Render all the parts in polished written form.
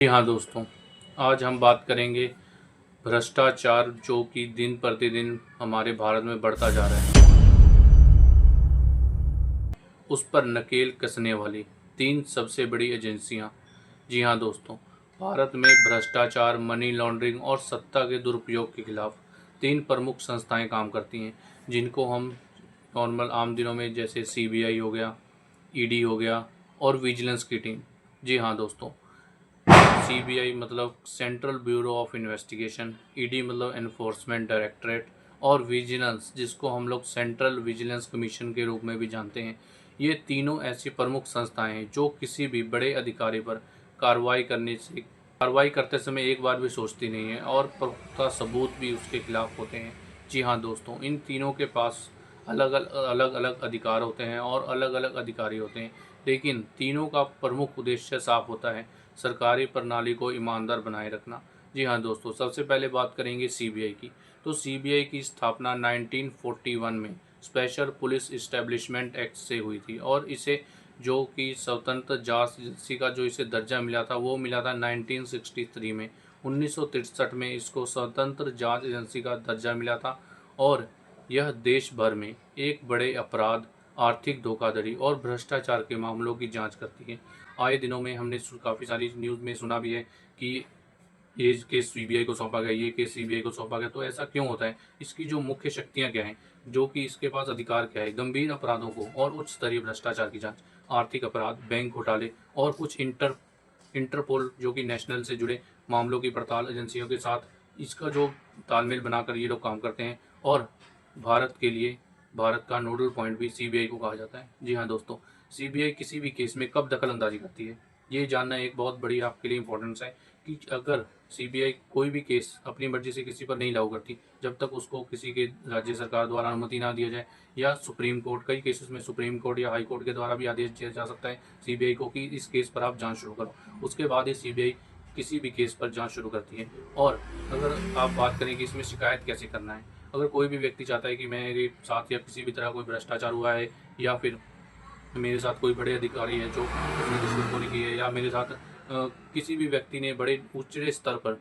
जी हाँ दोस्तों, आज हम बात करेंगे भ्रष्टाचार जो कि दिन प्रतिदिन हमारे भारत में बढ़ता जा रहा है, उस पर नकेल कसने वाली 3 सबसे बड़ी एजेंसियां। जी हाँ दोस्तों, भारत में भ्रष्टाचार, मनी लॉन्ड्रिंग और सत्ता के दुरुपयोग के खिलाफ 3 प्रमुख संस्थाएं काम करती हैं, जिनको हम नॉर्मल आम दिनों में जैसे सीबीआई हो गया, ईडी हो गया और विजिलेंस की टीम। जी हाँ दोस्तों, सीबीआई मतलब central bureau of investigation, ED मतलब एनफोर्समेंट डायरेक्टरेट और विजिलेंस जिसको हम लोग सेंट्रल विजिलेंस कमीशन के रूप में भी जानते हैं। ये तीनों ऐसी प्रमुख संस्थाएं हैं जो किसी भी बड़े अधिकारी पर कार्रवाई करते समय एक बार भी सोचती नहीं है और पुख्ता सबूत भी उसके खिलाफ होते हैं। जी हाँ दोस्तों, इन तीनों के पास अलग अलग अलग अधिकार होते हैं और अलग अलग अधिकारी होते हैं, लेकिन तीनों का प्रमुख उद्देश्य साफ होता है: सरकारी प्रणाली को ईमानदार बनाए रखना। जी हाँ दोस्तों, सबसे पहले बात करेंगे सीबीआई की। तो सीबीआई की स्थापना 1941 में स्पेशल पुलिस इस्टेब्लिशमेंट एक्ट से हुई थी और इसे जो कि स्वतंत्र जांच एजेंसी का जो इसे दर्जा मिला था वो मिला था 1963 में। 1963 में इसको स्वतंत्र जांच एजेंसी का दर्जा मिला था और यह देश भर में एक बड़े अपराध, आर्थिक धोखाधड़ी और भ्रष्टाचार के मामलों की जांच करती है। आए दिनों में हमने काफ़ी सारी न्यूज़ में सुना भी है कि ये केस सीबीआई को सौंपा गया, ये केस सीबीआई को सौंपा गया। तो ऐसा क्यों होता है? इसकी जो मुख्य शक्तियां क्या हैं, जो कि इसके पास अधिकार क्या है? गंभीर अपराधों को और उच्च स्तरीय भ्रष्टाचार की जांच, आर्थिक अपराध, बैंक घोटाले और कुछ इंटरपोल जो कि नेशनल से जुड़े मामलों की पड़ताल एजेंसियों के साथ इसका जो तालमेल बनाकर ये लोग काम करते हैं। और भारत के लिए भारत का नोडल पॉइंट भी सीबीआई को कहा जाता है। जी हाँ दोस्तों, सीबीआई किसी भी केस में कब दखल अंदाजी करती है, ये जानना एक बहुत बड़ी आपके लिए इंपॉर्टेंस है कि अगर सीबीआई कोई भी केस अपनी मर्जी से किसी पर नहीं लागू करती, जब तक उसको किसी के राज्य सरकार द्वारा अनुमति ना दिया जाए या सुप्रीम कोर्ट, कई केसेस में सुप्रीम कोर्ट या हाई कोर्ट के द्वारा भी आदेश दिया जा सकता है सीबीआई को कि इस केस पर आप जांच शुरू करो, उसके बाद ही सीबीआई किसी भी केस पर जांच शुरू करती है। और अगर आप बात करें कि इसमें शिकायत कैसे करना है, अगर कोई भी व्यक्ति चाहता है कि मेरे साथ या किसी भी तरह कोई भ्रष्टाचार हुआ है या फिर मेरे साथ कोई बड़े अधिकारी है जो उसने रिश्वतखोरी की है या मेरे साथ किसी भी व्यक्ति ने बड़े उच्च स्तर पर,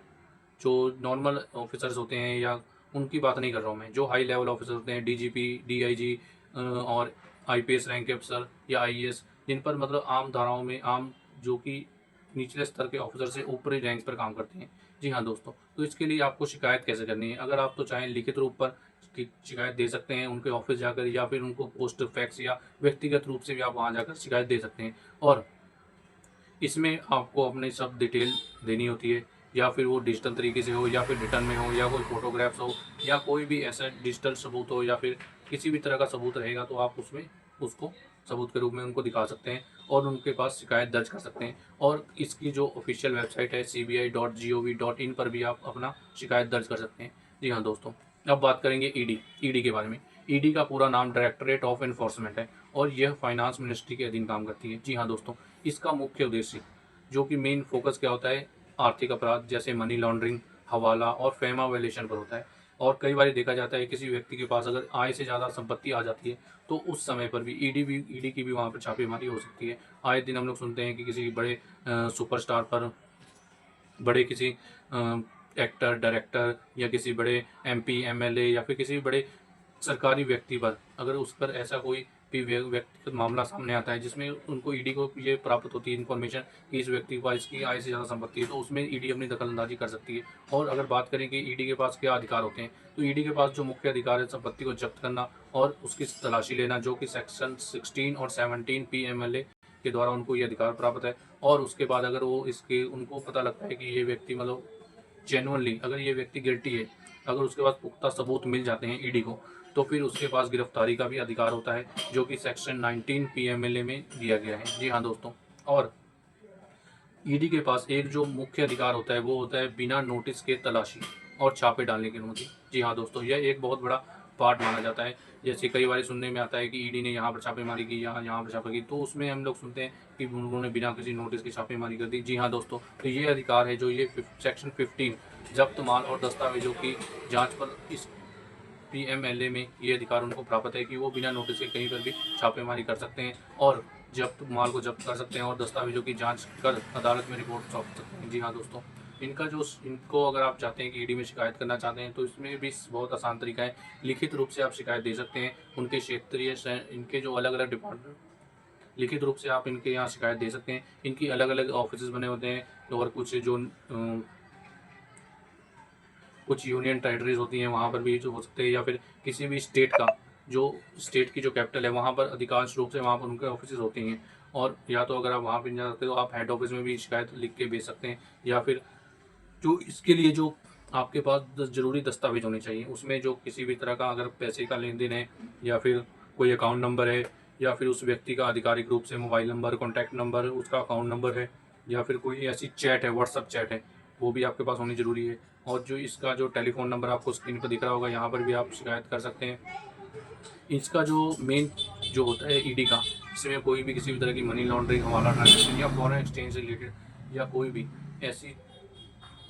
जो नॉर्मल ऑफिसर्स होते हैं या उनकी बात नहीं कर रहा हूँ मैं, जो हाई लेवल ऑफिसर होते हैं, डीजीपी, डीआईजी और आईपीएस रैंक के अफसर या आईएएस, जिन पर मतलब आम धाराओं में आम जो कि निचले स्तर के ऑफिसर से ऊपरी रैंक पर काम करते हैं। जी हाँ दोस्तों, तो इसके लिए आपको शिकायत कैसे करनी है? अगर आप तो चाहें लिखित रूप पर शिकायत दे सकते हैं उनके ऑफिस जाकर, या फिर उनको पोस्ट फैक्स या व्यक्तिगत रूप से भी आप वहाँ जाकर शिकायत दे सकते हैं। और इसमें आपको अपनी सब डिटेल देनी होती है, या फिर वो डिजिटल तरीके से हो या फिर रिटर्न में हो या कोई फोटोग्राफ्स हो या कोई भी ऐसा डिजिटल सबूत हो या फिर किसी भी तरह का सबूत रहेगा, तो आप उसमें उसको सबूत के रूप में उनको दिखा सकते हैं और उनके पास शिकायत दर्ज कर सकते हैं। और इसकी जो ऑफिशियल वेबसाइट है cbi.gov.in पर भी आप अपना शिकायत दर्ज कर सकते हैं। जी हाँ दोस्तों, अब बात करेंगे ईडी के बारे में। ईडी का पूरा नाम डायरेक्टरेट ऑफ एनफोर्समेंट है और यह फाइनेंस मिनिस्ट्री के अधीन काम करती है। जी हाँ दोस्तों, इसका मुख्य उद्देश्य जो कि मेन फोकस क्या होता है, आर्थिक अपराध जैसे मनी लॉन्ड्रिंग, हवाला और फेमा वायलेशन पर होता है। और कई बार देखा जाता है किसी व्यक्ति के पास अगर आय से ज़्यादा संपत्ति आ जाती है तो उस समय पर भी ईडी की भी वहाँ पर छापेमारी हो सकती है। आए दिन हम लोग सुनते हैं कि किसी बड़े सुपरस्टार पर, बड़े किसी एक्टर, डायरेक्टर या किसी बड़े एमपी, एमएलए या फिर किसी बड़े सरकारी व्यक्ति पर अगर उस पर ऐसा कोई भी व्यक्तिगत मामला सामने आता है जिसमें उनको ईडी को ये प्राप्त होती है इन्फॉर्मेशन कि इस व्यक्ति के पास इसकी आय से ज़्यादा संपत्ति है, तो उसमें ईडी अपनी दखलंदाजी कर सकती है। और अगर बात करें कि ईडी के पास क्या अधिकार होते हैं, तो ईडी के पास जो मुख्य अधिकार है संपत्ति को जब्त करना और उसकी तलाशी लेना, जो कि सेक्शन 16 और 17 पीएमएलए के द्वारा उनको ये अधिकार प्राप्त है। और उसके बाद अगर वो इसके उनको पता लगता है कि ये व्यक्ति मतलब जेनुअनली अगर ये व्यक्ति गिल्टी है, अगर उसके पास पुख्ता सबूत मिल जाते हैं ईडी को, तो फिर उसके पास गिरफ्तारी का भी अधिकार होता है, जो कि सेक्शन 19 पीएमएलए में दिया गया है। जी हाँ दोस्तों, और ईडी के पास एक जो मुख्य अधिकार होता है वो होता है बिना नोटिस के तलाशी और छापे डालने की अनुमति। जी हाँ दोस्तों, यह एक बहुत बड़ा पार्ट माना जाता है। जैसे कई बार सुनने में आता है कि ईडी ने यहाँ पर छापेमारी की, यहाँ पर छापे की, तो उसमें हम लोग सुनते हैं कि उन्होंने बिना किसी नोटिस की छापेमारी कर दी। जी हाँ दोस्तों, तो ये अधिकार है जो ये सेक्शन 15 जब्त माल और दस्तावेजों की जाँच पर इस पीएमएलए में ये अधिकार उनको प्राप्त है कि वो बिना नोटिस के कहीं पर भी छापेमारी कर सकते हैं। और जब्त माल को जब्त कर सकते हैं और दस्तावेजों की जांच कर अदालत में रिपोर्ट सौंप सकते हैं। जी हाँ दोस्तों, इनको अगर आप चाहते हैं कि ईडी में शिकायत करना चाहते हैं तो इसमें भी बहुत आसान तरीका है। लिखित रूप से आप शिकायत दे सकते हैं। उनके क्षेत्रीय इनके जो अलग अलग डिपार्टमेंट, लिखित रूप से आप इनके यहाँ शिकायत दे सकते हैं। इनकी अलग अलग ऑफिस बने होते हैं और कुछ यूनियन टेरिटरीज होती हैं वहाँ पर भी जो हो सकते हैं, या फिर किसी भी स्टेट की जो कैपिटल है वहाँ पर अधिकांश रूप से वहाँ पर उनके ऑफिस होती हैं। और या तो अगर आप वहाँ पर जा सकते हो तो आप हेड ऑफिस में भी शिकायत लिख के भेज सकते हैं। या फिर जो इसके लिए जो आपके पास ज़रूरी दस्तावेज होने चाहिए, उसमें जो किसी भी तरह का अगर पैसे का लेन देन है, या फिर कोई अकाउंट नंबर है, या फिर उस व्यक्ति का आधिकारिक रूप से मोबाइल नंबर, कॉन्टैक्ट नंबर, उसका अकाउंट नंबर है, या फिर कोई ऐसी चैट है, व्हाट्सअप चैट है, वो भी आपके पास होनी ज़रूरी है। और जो इसका जो टेलीफोन नंबर आपको स्क्रीन पर दिख रहा होगा, यहाँ पर भी आप शिकायत कर सकते हैं। इसका जो मेन जो होता है ईडी का, इसमें कोई भी किसी भी तरह की मनी लॉन्ड्रिंग, हवाला ट्रांजैक्शन या फॉरेन एक्सचेंज से रिलेटेड या कोई भी ऐसी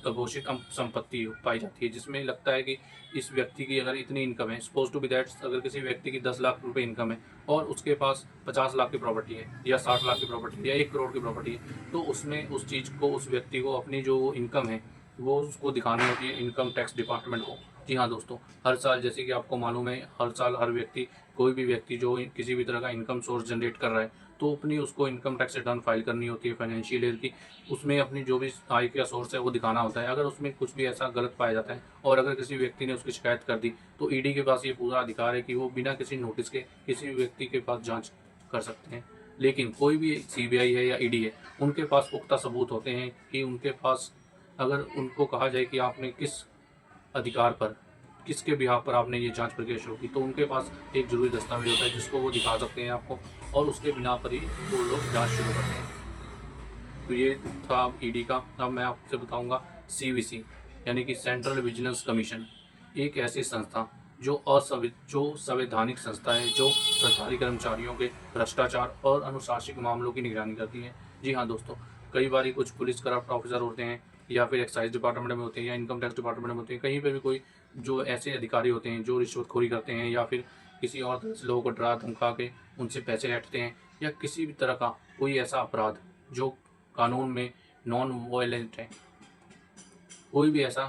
घोषित संपत्ति पाई जाती है जिसमें लगता है कि इस व्यक्ति की अगर इतनी इनकम है, सपोज टू बी दैट अगर किसी व्यक्ति की 10 लाख रुपए इनकम है और उसके पास 50 लाख की प्रॉपर्टी है, या 60 लाख की प्रॉपर्टी है, या 1 करोड़ की प्रॉपर्टी है, तो उसमें उस चीज़ को, उस व्यक्ति को अपनी जो इनकम है वो उसको दिखानी होती है इनकम टैक्स डिपार्टमेंट को। जी हाँ दोस्तों, हर साल, जैसे कि आपको मालूम है, हर साल हर व्यक्ति, कोई भी व्यक्ति जो किसी भी तरह का इनकम सोर्स जनरेट कर रहा है तो अपनी उसको इनकम टैक्स रिटर्न फाइल करनी होती है फाइनेंशियल ईयर की। उसमें अपनी जो भी आय का सोर्स है वो दिखाना होता है। अगर उसमें कुछ भी ऐसा गलत पाया जाता है और अगर किसी व्यक्ति ने उसकी शिकायत कर दी तो ईडी के पास ये पूरा अधिकार है कि वो बिना किसी नोटिस के किसी भी व्यक्ति के पास जांच कर सकते हैं। लेकिन कोई भी सीबीआई है या ईडी है, उनके पास पुख्ता सबूत होते हैं कि उनके पास, अगर उनको कहा जाए कि आपने किस अधिकार पर, किसके बिहाफ पर आपने ये जांच प्रक्रिया शुरू की, तो उनके पास एक जरूरी दस्तावेज होता है जिसको वो दिखा सकते हैं आपको, और उसके बिना पर ही वो लोग जांच शुरू करते हैं। तो ये था ईडी का। अब मैं आपसे बताऊंगा सीवीसी, यानी कि सेंट्रल विजिलेंस कमीशन। एक ऐसी संस्था जो संवैधानिक संस्था है, जो सरकारी कर्मचारियों के भ्रष्टाचार और अनुशासनिक मामलों की निगरानी करती है। जी हाँ दोस्तों, कई बार कुछ पुलिस करप्ट ऑफिसर होते हैं, या फिर एक्साइज डिपार्टमेंट में होते हैं, या इनकम टैक्स डिपार्टमेंट में होते हैं, कहीं पर भी कोई जो ऐसे अधिकारी होते हैं जो रिश्वतखोरी करते हैं, या फिर किसी और तरह से लोगों को डरा धमका के उनसे पैसे ऐंठते हैं, या किसी भी तरह का कोई ऐसा अपराध जो कानून में नॉन वायलेंट है, कोई भी ऐसा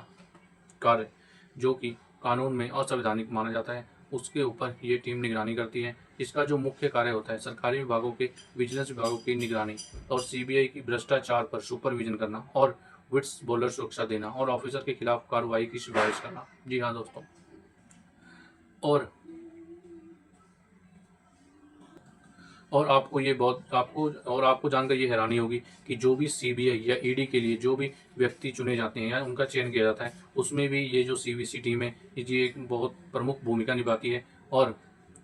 कार्य जो कि कानून में असंवैधानिक माना जाता है, उसके ऊपर ये टीम निगरानी करती है। इसका जो मुख्य कार्य होता है सरकारी विभागों के, विजिलेंस विभागों की निगरानी, और सीबीआई की भ्रष्टाचार पर सुपरविजन करना, और विट्स बॉलर सुरक्षा देना, और ऑफिसर के खिलाफ कार्रवाई की सिफारिश करना। जी हाँ दोस्तों, और आपको जानकर ये हैरानी होगी कि जो भी सीबीआई या ईडी के लिए जो भी व्यक्ति चुने जाते हैं या उनका चयन किया जाता है, उसमें भी ये जो सीवीसी टीम है ये एक बहुत प्रमुख भूमिका निभाती है, और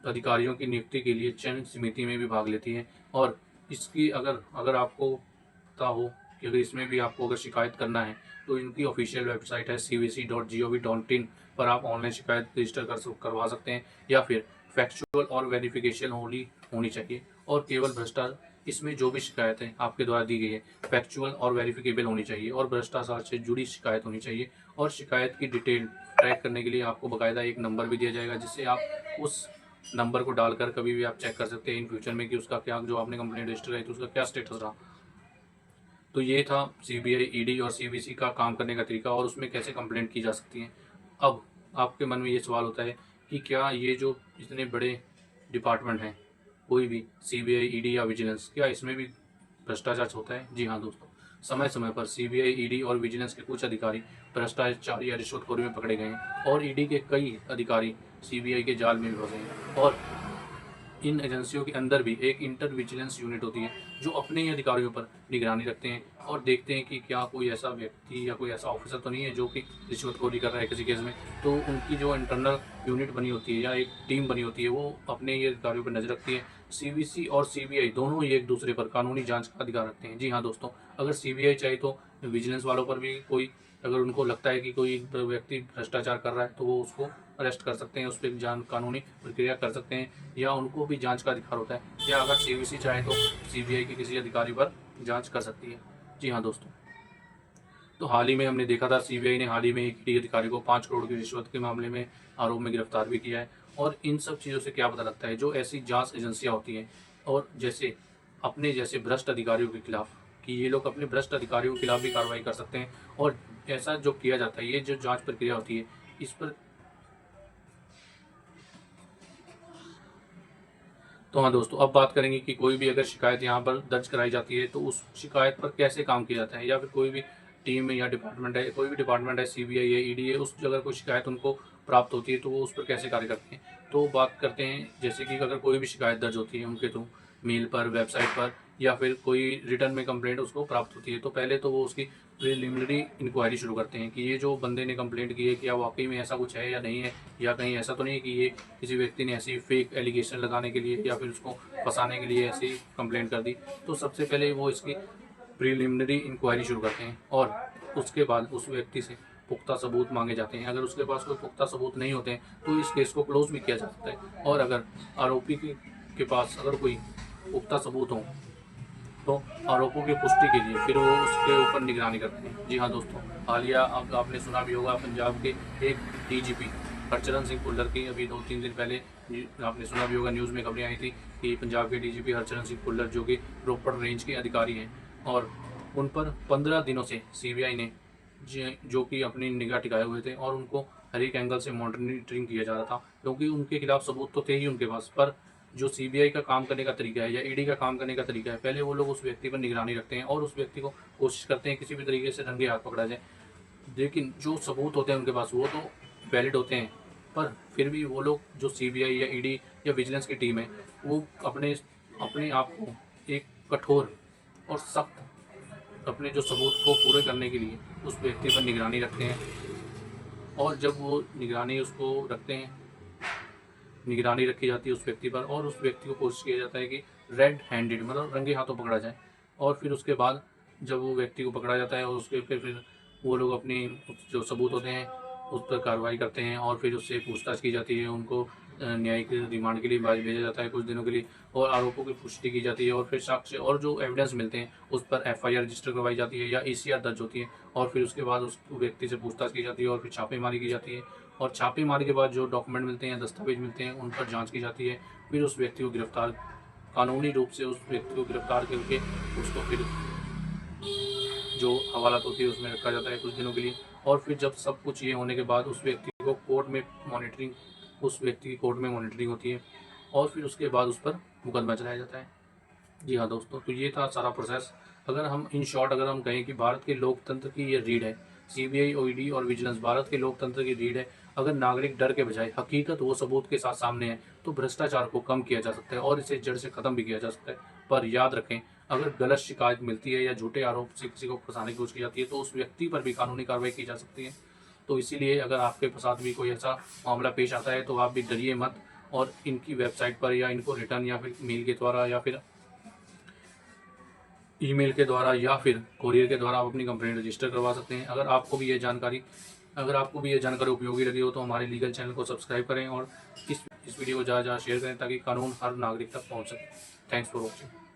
अधिकारियों की नियुक्ति के लिए चयन समिति में भी भाग लेती है। और इसकी अगर आपको पता हो कि अगर इसमें भी आपको अगर शिकायत करना है तो इनकी ऑफिशियल वेबसाइट है cvc.gov.in पर आप ऑनलाइन शिकायत रजिस्टर करवा सकते हैं, या फिर फैक्चुअल और वेरिफिकेशन होनी चाहिए, और केवल भ्रष्टाचार, इसमें जो भी शिकायत है आपके द्वारा दी गई है फैक्चुअल और वेरिफिकेबल होनी चाहिए, और भ्रष्टाचार से जुड़ी शिकायत होनी चाहिए। और शिकायत की डिटेल ट्रैक करने के लिए आपको बाकायदा एक नंबर भी दिया जाएगा, जिससे आप उस नंबर को डालकर कभी भी आप चेक कर सकते हैं इन फ्यूचर में कि उसका क्या, जो आपने कंप्लेंट रजिस्टर की तो उसका क्या स्टेटस रहा। तो ये था सीबीआई, ईडी और सीवीसी का काम करने का तरीका, और उसमें कैसे कंप्लेंट की जा सकती है। अब आपके मन में ये सवाल होता है कि क्या ये जो इतने बड़े डिपार्टमेंट हैं, कोई भी सीबीआई, ईडी या विजिलेंस, क्या इसमें भी भ्रष्टाचार होता है? जी हाँ दोस्तों, समय समय पर सीबीआई, ईडी और विजिलेंस के कुछ अधिकारी भ्रष्टाचार या रिश्वतखोरी में पकड़े गए हैं, और ईडी के कई अधिकारी सीबीआई के जाल में भी फंसे हैं। और इन एजेंसियों के अंदर भी एक इंटर विजिलेंस यूनिट होती है जो अपने ही अधिकारियों पर निगरानी रखते हैं और देखते हैं कि क्या कोई ऐसा व्यक्ति या कोई ऐसा ऑफिसर तो नहीं है जो कि रिश्वतखोरी कर रहा है किसी केस में। तो उनकी जो इंटरनल यूनिट बनी होती है या एक टीम बनी होती है, वो अपने ही अधिकारियों पर नजर रखती है। सीवीसी और सीबीआई दोनों ही एक दूसरे पर कानूनी जांच का अधिकार रखते हैं। जी हाँ दोस्तों, अगर सीबीआई चाहे तो विजिलेंस वालों पर भी कोई, अगर उनको लगता है कि कोई व्यक्ति भ्रष्टाचार कर रहा है तो वो उसको अरेस्ट कर सकते हैं, उस पर कानूनी प्रक्रिया कर सकते हैं, या उनको भी जांच का अधिकार होता है, या अगर सीवीसी चाहे तो सीबीआई के किसी अधिकारी पर जांच कर सकती है। जी हाँ दोस्तों, तो हाल ही में हमने देखा था सीबीआई ने हाल ही में एक ईडी अधिकारी को 5 करोड़ की रिश्वत के मामले में आरोप में गिरफ्तार भी किया है। और इन सब चीज़ों से क्या पता लगता है, जो ऐसी जांच एजेंसियां होती हैं, और जैसे अपने जैसे भ्रष्ट अधिकारियों के खिलाफ, कि ये लोग अपने भ्रष्ट अधिकारियों के खिलाफ भी कार्रवाई कर सकते हैं। और ऐसा जो किया जाता है, ये जो जांच प्रक्रिया होती है, इस पर तो हाँ दोस्तों, अब बात करेंगे कि कोई भी अगर शिकायत यहाँ पर दर्ज कराई जाती है तो उस शिकायत पर कैसे काम किया जाता है, या फिर कोई भी टीम या डिपार्टमेंट है, कोई भी डिपार्टमेंट है, सीबीआई है, ईडी है, उस जगह कोई शिकायत उनको प्राप्त होती है तो वो उस पर कैसे कार्य करते हैं। तो बात करते हैं जैसे कि अगर कोई भी शिकायत दर्ज होती है उनके थ्रू, मेल पर, वेबसाइट पर, या फिर कोई रिटर्न में कंप्लेंट उसको प्राप्त होती है, तो पहले तो वो उसकी प्रिलिमिनरी इंक्वायरी शुरू करते हैं कि ये जो बंदे ने कंप्लेंट की है क्या वाकई में ऐसा कुछ है या नहीं है, या कहीं ऐसा तो नहीं है कि ये किसी व्यक्ति ने ऐसी फेक एलिगेशन लगाने के लिए या फिर उसको फंसाने के लिए ऐसी कंप्लेंट कर दी। तो सबसे पहले वो इसकी प्रिलिमिनरी इंक्वायरी शुरू करते हैं और उसके बाद उस व्यक्ति से पुख्ता सबूत मांगे जाते हैं। अगर उसके पास कोई पुख्ता सबूत नहीं होते हैं तो इस केस को क्लोज भी किया जा सकता है। और अगर आरोपी के पास अगर कोई पुख्ता सबूत हो तो आरोपों की पुष्टि के लिए फिर वो उसके ऊपर निगरानी करते हैं। जी हाँ दोस्तों, हालिया अब आपने सुना भी होगा, पंजाब के एक डीजीपी हरचरण सिंह भुल्लर की अभी 2-3 दिन पहले आपने सुना भी होगा, न्यूज़ में खबरें आई थी कि पंजाब के डीजीपी हरचरण सिंह भुल्लर जो कि रोपड़ रेंज के अधिकारी हैं, और उन पर 15 दिनों से सीबीआई ने जो कि अपनी निगाह टिकाए हुए थे और उनको हर एक एंगल से मॉनिटरिंग किया जा रहा था, क्योंकि उनके खिलाफ सबूत तो थे ही उनके पास, पर जो सीबीआई का काम करने का तरीका है या ईडी का काम करने का तरीका है, पहले वो लोग उस व्यक्ति पर निगरानी रखते हैं और उस व्यक्ति को कोशिश करते हैं किसी भी तरीके से रंगे हाथ पकड़ा जाए। लेकिन जो सबूत होते हैं उनके पास वो तो वैलिड होते हैं, पर फिर भी वो लोग जो सीबीआई या ईडी या विजिलेंस की टीम है, वो अपने अपने आप को एक कठोर और सख्त अपने जो सबूत को पूरे करने के लिए उस व्यक्ति पर निगरानी रखते हैं। और जब वो निगरानी उसको रखते हैं, निगरानी रखी जाती है उस व्यक्ति पर, और उस व्यक्ति को कोशिश किया जाता है कि रेड हैंडेड मतलब रंगे हाथों पकड़ा जाए। और फिर उसके बाद जब वो व्यक्ति को पकड़ा जाता है और उसके फिर वो लोग अपनी जो सबूत होते हैं उस पर कार्रवाई करते हैं और फिर उससे पूछताछ की जाती है। उनको न्यायिक रिमांड के लिए भेजा जाता है कुछ दिनों के लिए, और आरोपों की पुष्टि की जाती है और फिर साक्ष्य और जो एविडेंस मिलते हैं उस पर एफआईआर रजिस्टर करवाई जाती है या ईसीआर दर्ज होती है। और फिर उसके बाद उस व्यक्ति से पूछताछ की जाती है और फिर छापेमारी की जाती है। और छापेमारी के बाद जो डॉक्यूमेंट मिलते हैं, दस्तावेज मिलते हैं, उन पर जांच की जाती है। फिर उस व्यक्ति को गिरफ्तार, कानूनी रूप से उस व्यक्ति को गिरफ्तार करके उसको फिर जो हवालात होती है उसमें रखा जाता है कुछ दिनों के लिए। और फिर जब सब कुछ ये होने के बाद उस व्यक्ति को कोर्ट में मॉनिटरिंग, उस व्यक्ति की कोर्ट में मॉनिटरिंग होती है और फिर उसके बाद उस पर मुकदमा चलाया जाता है। जी हाँ दोस्तों, तो ये था सारा प्रोसेस। अगर हम इन शॉर्ट अगर हम कहें कि भारत के लोकतंत्र की ये रीढ़ है, सीबीआई, ईडी और विजिलेंस भारत के लोकतंत्र की रीढ़ है। अगर नागरिक डर के बजाय हकीकत वो सबूत के साथ सामने है तो भ्रष्टाचार को कम किया जा सकता है और इसे जड़ से खत्म भी किया जा सकता है। पर याद रखें, अगर गलत शिकायत मिलती है या झूठे आरोप से किसी को फंसाने की कोशिश की जाती है तो उस व्यक्ति पर भी कानूनी कार्रवाई की जा सकती है। तो इसीलिए अगर आपके साथ भी कोई ऐसा मामला पेश आता है तो आप भी डरिए मत, और इनकी वेबसाइट पर या इनको रिटर्न या फिर मेल के द्वारा या फिर ईमेल के द्वारा या फिर कोरियर के द्वारा आप अपनी कंप्लेंट रजिस्टर करवा सकते हैं। अगर आपको भी ये जानकारी उपयोगी लगी हो तो हमारे लीगल चैनल को सब्सक्राइब करें और इस वीडियो को ज़्यादा शेयर करें ताकि कानून हर नागरिक तक पहुंच सके। Thanks for watching.